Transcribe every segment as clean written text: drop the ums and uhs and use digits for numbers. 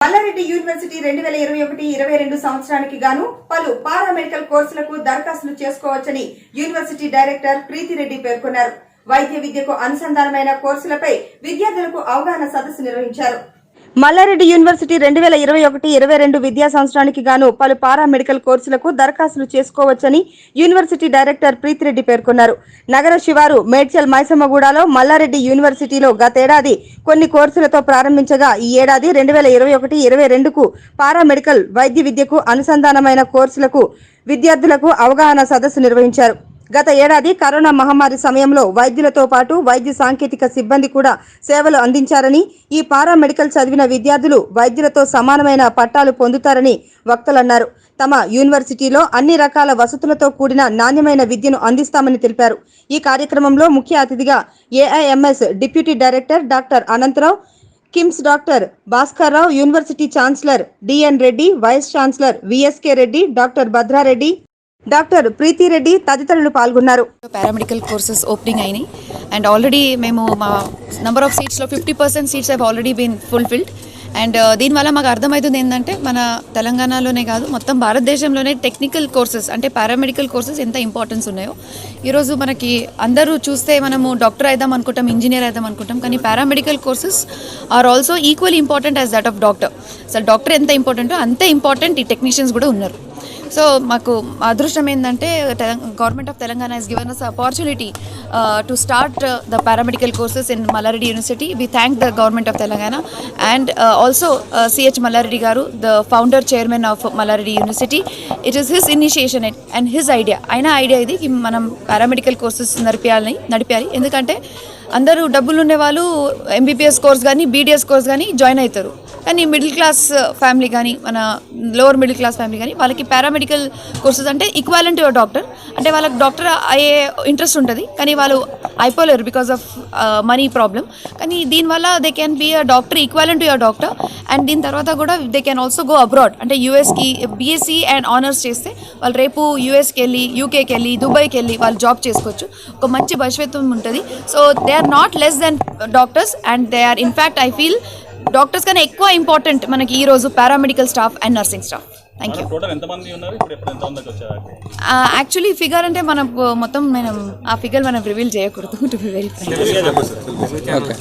Mallareddy university 2021-22 సంవత్సరానికి గాను పలు పారామెడికల్ కోర్సులకు దరఖాస్తులు చేసుకోవచ్చని యూనివర్సిటీ డైరెక్టర్ ప్రీతిరెడ్డి పేర్కొన్నారు. వైద్య విద్యకు అనుసంధానమైన కోర్సులపై విద్యార్థులకు అవగాహన సదస్సు నిర్వహించారు. మల్లారెడ్డి యూనివర్సిటీ 2021-22 విద్యా సంవత్సరానికి గాను పలు పారామెడికల్ కోర్సులకు దరఖాస్తులు చేసుకోవచ్చని యూనివర్సిటీ డైరెక్టర్ ప్రీతిరెడ్డి పేర్కొన్నారు. నగర శివారు మేడ్చల్ మైసమ్మగూడలో మల్లారెడ్డి యూనివర్సిటీలో గతేడాది కొన్ని కోర్సులతో ప్రారంభించగా ఈ ఏడాది 2021-22కు పారామెడికల్ వైద్య విద్యకు అనుసంధానమైన కోర్సులకు విద్యార్థులకు అవగాహన సదస్సు నిర్వహించారు. గత ఏడాది కరోనా మహమ్మారి సమయంలో వైద్యులతో పాటు వైద్య సాంకేతిక సిబ్బంది కూడా సేవలు అందించారని, ఈ పారామెడికల్ చదివిన విద్యార్థులు వైద్యులతో సమానమైన పట్టాలు పొందుతారని వక్తలన్నారు. తమ యూనివర్సిటీలో అన్ని రకాల వసతులతో కూడిన నాణ్యమైన విద్యను అందిస్తామని తెలిపారు. ఈ కార్యక్రమంలో ముఖ్య అతిథిగా AIIMS deputy director doctor Anantharao, KIMS doctor Bhaskar Rao, university chancellor DN Reddy, vice chancellor VSK Reddy, doctor Bhadrareddy, doctor Preethireddy తదితరులు పాల్గొన్నారు. పారామెడికల్ కోర్సెస్ ఓపెనింగ్ అయినాయి అండ్ ఆల్రెడీ మేము మా నంబర్ ఆఫ్ సీట్స్లో 50% seats have already been fulfilled. And దీనివల్ల మాకు అర్థమవుతుంది ఏంటంటే మన తెలంగాణలోనే కాదు మొత్తం భారతదేశంలోనే టెక్నికల్ కోర్సెస్ అంటే పారామెడికల్ కోర్సెస్ ఎంత ఇంపార్టెన్స్ ఉన్నాయో. ఈరోజు మనకి అందరూ చూస్తే మనము డాక్టర్ అయిదాం అనుకుంటాం, ఇంజనీర్ అయిదాం అనుకుంటాం, కానీ paramedical courses are also equally important as that of doctor. అసలు డాక్టర్ ఎంత ఇంపార్టెంటో అంతే ఇంపార్టెంట్ ఈ టెక్నీషియన్స్ కూడా ఉన్నారు. సో మాకు అదృష్టం ఏంటంటే government of Telangana has given us opportunity to start the paramedical courses in Mallareddy University. We thank the government of Telangana and also CH Mallareddy garu, the founder chairman of Mallareddy University. It is his initiation and his idea. Aina idea idi ki manam paramedical courses నడిపాలి. ఎందుకంటే అందరూ డబ్బులు ఉండే వాళ్ళు MBBS course కానీ BDS course కానీ join అవుతారు, కానీ middle class family కానీ మన లోవర్ మిడిల్ క్లాస్ ఫ్యామిలీ కానీ వాళ్ళకి పారామెడికల్ కోర్సెస్ అంటే ఈక్వాలెంట్ యువర్ డాక్టర్ అంటే వాళ్ళకి డాక్టర్ అయ్యే ఇంట్రెస్ట్ ఉంటుంది, కానీ వాళ్ళు అయిపోలేరు బికాస్ ఆఫ్ మనీ ప్రాబ్లం. కానీ దీనివల్ల they can be a doctor equivalent your doctor. And దీని తర్వాత కూడా they can also go abroad అంటే యూఎస్కి బీఎస్సీ అండ్ ఆనర్స్ చేస్తే వాళ్ళు రేపు యూఎస్కి వెళ్ళి, యూకేకి వెళ్ళి, దుబాయ్కి వెళ్ళి వాళ్ళు జాబ్ చేసుకోవచ్చు. ఒక మంచి భవిష్యత్తు ఉంటుంది. So they are not less than doctors and they are in fact I feel doctors కన్నా ఎక్కువ ఇంపార్టెంట్ మనకి ఈ రోజు paramedical staff and nursing staff. Thank you. Actually figure అంటే మనం మొత్తం ఆ ఫిగర్ మనం రివీల్ చేయకూడదు, to be very frank.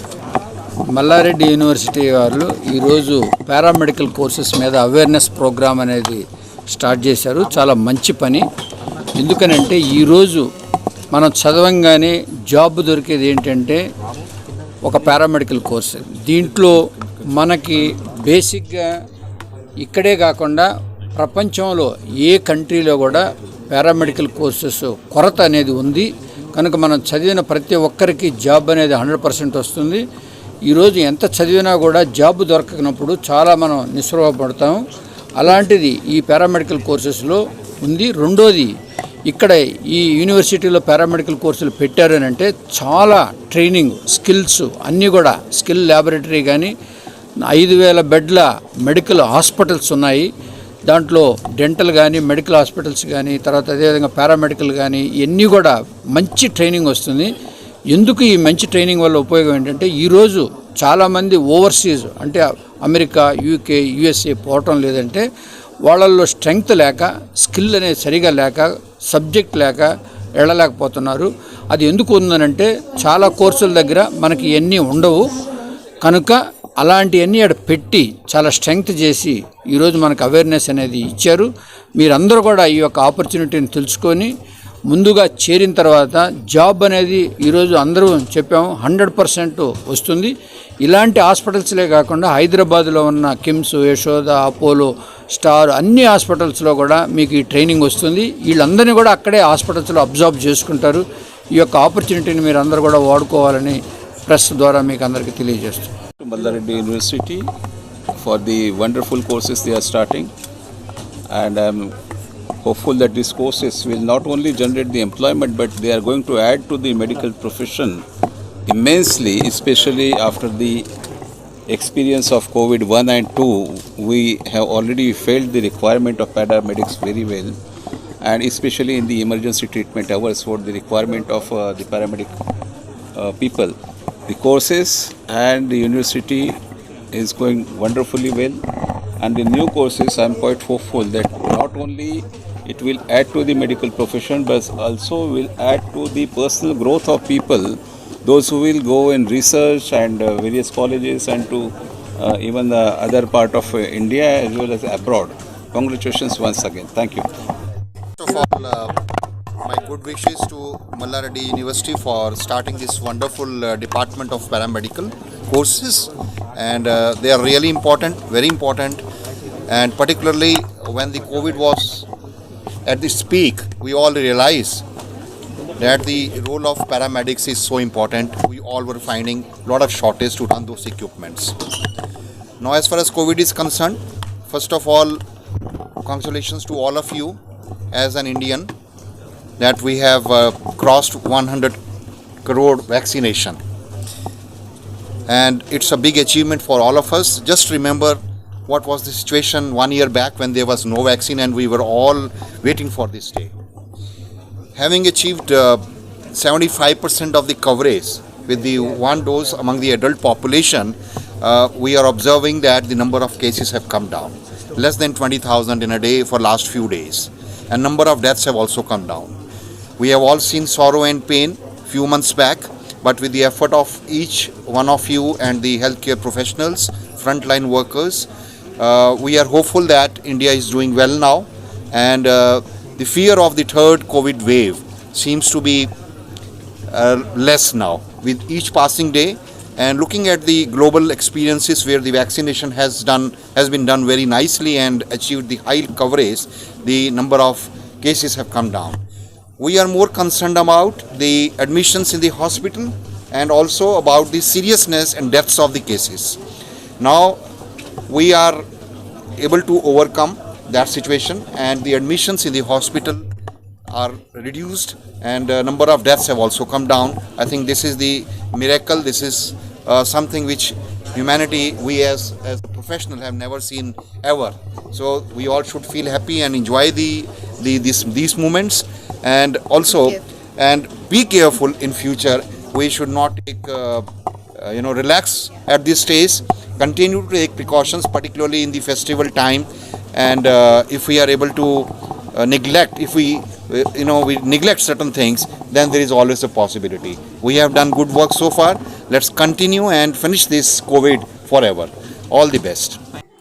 Malla Reddy university వాళ్ళు ఈరోజు పారామెడికల్ కోర్సెస్ మీద అవేర్నెస్ ప్రోగ్రామ్ అనేది స్టార్ట్ చేశారు. చాలా మంచి పని. ఎందుకనంటే ఈరోజు మనం చదవంగానే జాబ్ దొరికేది ఏంటంటే ఒక పారామెడికల్ కోర్స్. దీంట్లో మనకి బేసిక్గా ఇక్కడే కాకుండా ప్రపంచంలో ఏ కంట్రీలో కూడా పారామెడికల్ కోర్సెస్ కొరత అనేది ఉంది. కనుక మనం చదివిన ప్రతి ఒక్కరికి జాబ్ అనేది 100% వస్తుంది. ఈరోజు ఎంత చదివినా కూడా జాబ్ దొరకనప్పుడు చాలా మనం నిస్పృహపడతాం. అలాంటిది ఈ పారామెడికల్ కోర్సెస్లో ఉంది. రెండోది, ఇక్కడ ఈ యూనివర్సిటీలో పారామెడికల్ కోర్సులు పెట్టారు అని అంటే చాలా ట్రైనింగ్ స్కిల్స్ అన్నీ కూడా స్కిల్ ల్యాబొరేటరీ కానీ 5,000 బెడ్ల మెడికల్ హాస్పిటల్స్ ఉన్నాయి. దాంట్లో డెంటల్ కానీ మెడికల్ హాస్పిటల్స్ కానీ తర్వాత అదేవిధంగా పారామెడికల్ కానీ ఇవన్నీ కూడా మంచి ట్రైనింగ్ వస్తుంది. ఎందుకు ఈ మంచి ట్రైనింగ్ వల్ల ఉపయోగం ఏంటంటే ఈరోజు చాలామంది ఓవర్సీస్ అంటే అమెరికా, యూకే, యూఎస్ఏ పోవటం లేదంటే వాళ్ళల్లో స్ట్రెంగ్త్ లేక, స్కిల్ అనేది సరిగా లేక, సబ్జెక్ట్ లేక వెళ్ళలేకపోతున్నారు. అది ఎందుకు ఉందనంటే చాలా కోర్సుల దగ్గర మనకి ఇవన్నీ ఉండవు. కనుక అలాంటివన్నీ అక్కడ పెట్టి చాలా స్ట్రెంగ్త్ చేసి ఈరోజు మనకు అవేర్నెస్ అనేది ఇచ్చారు. మీరందరూ కూడా ఈ యొక్క ఆపర్చునిటీని తెలుసుకొని ముందుగా చేరిన తర్వాత జాబ్ అనేది ఈరోజు అందరూ చెప్పాము 100% వస్తుంది. ఇలాంటి హాస్పిటల్స్లే కాకుండా హైదరాబాద్లో ఉన్న కిమ్స్, యశోద, అపోలో, స్టార్ అన్ని హాస్పిటల్స్లో కూడా మీకు ఈ ట్రైనింగ్ వస్తుంది. వీళ్ళందరినీ కూడా అక్కడే హాస్పిటల్స్లో అబ్జర్వ్ చేసుకుంటారు. ఈ యొక్క ఆపర్చునిటీని మీరు అందరూ కూడా వాడుకోవాలని ప్రెస్ ద్వారా మీకు అందరికీ తెలియజేస్తాం. Mallareddy University for the wonderful courses they are starting, and I am hopeful that these courses will not only generate the employment but they are going to add to the medical profession immensely, especially after the experience of COVID-1 and 2. We have already felt the requirement of paramedics very well, and especially in the emergency treatment hours for the requirement of the paramedic people. The courses and the university is going wonderfully well. And the new courses, I'm quite hopeful that not only it will add to the medical profession, but also will add to the personal growth of people, those who will go in research and various colleges and to even the other part of India as well as abroad. Congratulations once again. Thank you. First of all, my good wishes to Malla Reddy University for starting this wonderful department of paramedical courses, and they are really important, very important, and particularly when the COVID was at its peak, we all realized that the role of paramedics is so important. We all were finding a lot of shortage to run those equipments. Now, as far as COVID is concerned, first of all, congratulations to all of you as an Indian that we have crossed 100 crore vaccination, and it's a big achievement for all of us. Just remember what was the situation 1 year back when there was no vaccine and we were all waiting for this day. Having achieved 75% of the coverage with the one dose among the adult population, we are observing that the number of cases have come down. Less than 20,000 in a day for last few days. And number of deaths have also come down. We have all seen sorrow and pain few months back, but with the effort of each one of you and the healthcare professionals, frontline workers, we are hopeful that India is doing well now, and the fear of the third COVID wave seems to be less now with each passing day. And looking at the global experiences where the vaccination has been done very nicely and achieved the high coverage, the number of cases have come down. We are more concerned about the admissions in the hospital and also about the seriousness and depths of the cases. Now we are able to overcome that situation, and the admissions in the hospital are reduced, and number of deaths have also come down. I think this is the miracle. This is something which humanity, we as a professional, have never seen ever. So we all should feel happy and enjoy these moments, and also and be careful in future. We should not take relax at this stage. Continue to take precautions, particularly in the festival time, and if we are able to neglect, if we neglect certain things, then there is always a possibility. We have done good work so far. Let's continue and finish this COVID forever. All the best.